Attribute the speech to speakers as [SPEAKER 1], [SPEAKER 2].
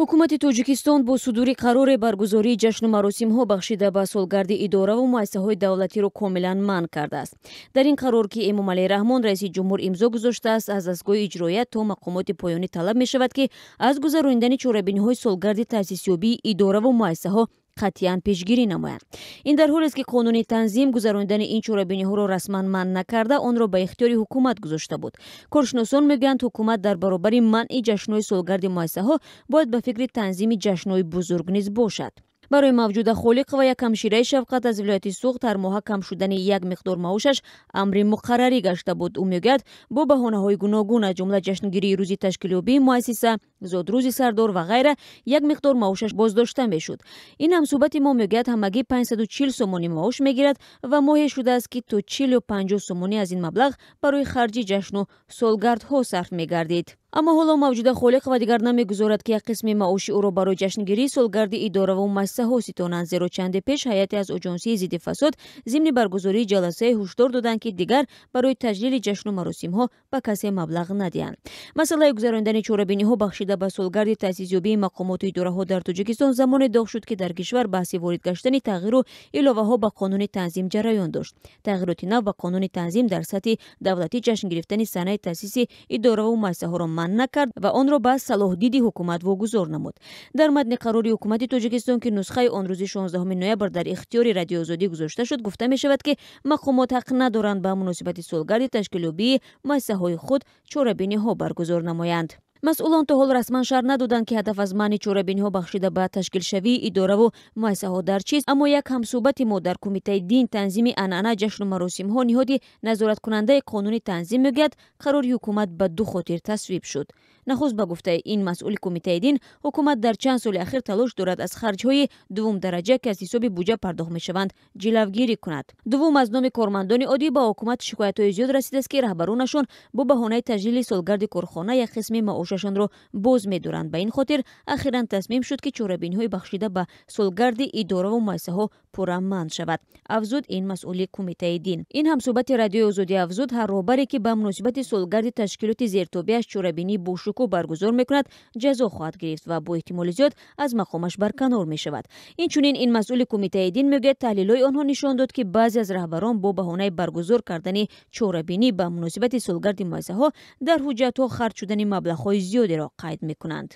[SPEAKER 1] ҳукумати Тоҷикистон бо судури қарори баргузории ҷашну маросимҳо бахшида ба солгарди идораву муассисаҳои давлатиро комилан манъ кардааст. Дар ин қарор ки Эмомалӣ Раҳмон раиси ҷумҳур имзо гузоштааст, аз дастгоҳи иҷроия то мақомоти поёнӣ талаб мешавад ки аз гузарониндани чорабиниҳои солгарди таъсисёбии идораву муассисаҳо қатъиян пешгирӣ намоянд. Ин дар ҳолест ки қонуни танзим гузарондани ин чорабиниҳоро расман манъ накарда, онро ба ихтиёри ҳукумат гузошта буд. Коршиносон мегӯянд, ҳукумат дар баробари манъи ҷашнҳои солгарди муассисаҳо бояд ба фикри танзими ҷашнҳои бузург низ бошад. барои Мавҷуда Холиқова, як ҳамшираи Шафқат аз вилояти Суғд, ҳар моҳа кам шудани як миқдор маошаш амри муқаррарӣ гашта буд. Ӯ мегӯяд, бо баҳонаҳои гуногун, аз ҷумла ҷашнгирии рӯзи ташкилёбии муассиса, зодрӯзи сардор ва ғайра, як миқдор маошаш боздошта мешуд. Ин ҳамсӯҳбати мо мегӯяд, ҳамагӣ 540 сомонӣ маош мегирад ва моҳе шудааст ки то 40 ё 50 сомонӣ аз ин маблағ барои харҷи ҷашну солгардҳо сарф мегардид. Аммо ҳоло Мавҷуда Холиқова дигар намегузорад ки як қисми маоши ӯро барои ҷашнгирии солгарди иdoravу муассисаҳо ситонанд, зеро чанде пеш ҳайате аз Оҷонсии зидди фасод зимни баргузории ҷаласае ҳушдор доданд ки дигар барои таҷлили ҷашну маросимҳо ба касе маблағ надиҳанд. Масъалаи гузарондани чорабиниҳо бахшида ба солгарди таъсисёбии мақомоту идораҳо дар Тоҷикистон замоне доғ шуд, ки дар кишвар баҳси ворид гаштани тағйиру иловаҳо ба қонуни танзим ҷараён дошт. Тағйироти нав ба қонуни танзим дар сатҳи давлатӣ ҷашн гирифтани санаи таъсиси иdoravу муассисаҳоро манъ накард ва онро ба салоҳдиди ҳукумат вогузор намуд. Дар матни қарори ҳукумати Тоҷикистон, ки нусхаи он рӯзи 16 ноябр дар ихтиёри Радиои Озодӣ гузошта шуд, гуфта мешавад, ки мақомот ҳақ надоранд ба муносибати солгарди ташкилёбии муассисаҳои худ чорабиниҳо баргузор намоянд. Масъулон то ҳол расман шарҳ надоданд, ки ҳадаф аз манъи чорабиниҳо бахшида ба ташкилшавии иdoravу муассисаҳо дар чист, аммо як ҳамсӯҳбати мо дар Кумитаи Дин танзими анъана ҷашну маросимҳо ниҳоди назораткунандаи қонуни танзим мегӯяд, қарори ҳукумат ба ду хотир тасвиб шуд. Нахуст ба гуфтаи ин масъули Кумитаи Дин, ҳукумат дар чанд соли ахир талош дорад аз харҷҳои дуввум дараҷа, ки аз ҳисоби буҷа пардохт мешаванд, ҷилавгирӣ кунад. Дуввум, аз номи кормандони оддӣ ба ҳукумат шикоятҳои зиёд расидааст, ки раҳбаронашон бо баҳонаи таҷлили солгарди корхона як қисми маошашонро боз медоранд. Ба ин хотир ахиран тасмим шуд, ки чорабиниҳои бахшида ба солгарди иdoravу муассисаҳо пурра манъ шавад, афзуд ин масъули Кумитаи Дин. Ин ҳамсӯҳбати Радиои Озодӣ афзуд, ҳар роҳбаре, ки ба муносибати солгарди ташкилоти зертобиаш чорабинии бошукӯҳ баргузор мекунад, ҷазо хоҳад гирифт ва бо эҳтимоли зиёд аз мақомаш барканор мешавад. Инчунин ин масъули Кумитаи Дин мегӯяд, таҳлилҳои онҳо нишон дод, ки баъзе аз раҳбарон бо баҳонаи баргузор кардани чорабинӣ ба муносибати солгарди муассисаҳо дар ҳуҷҷатҳо харҷ шудани маблағҳои зиёдеро қайд мекунанд.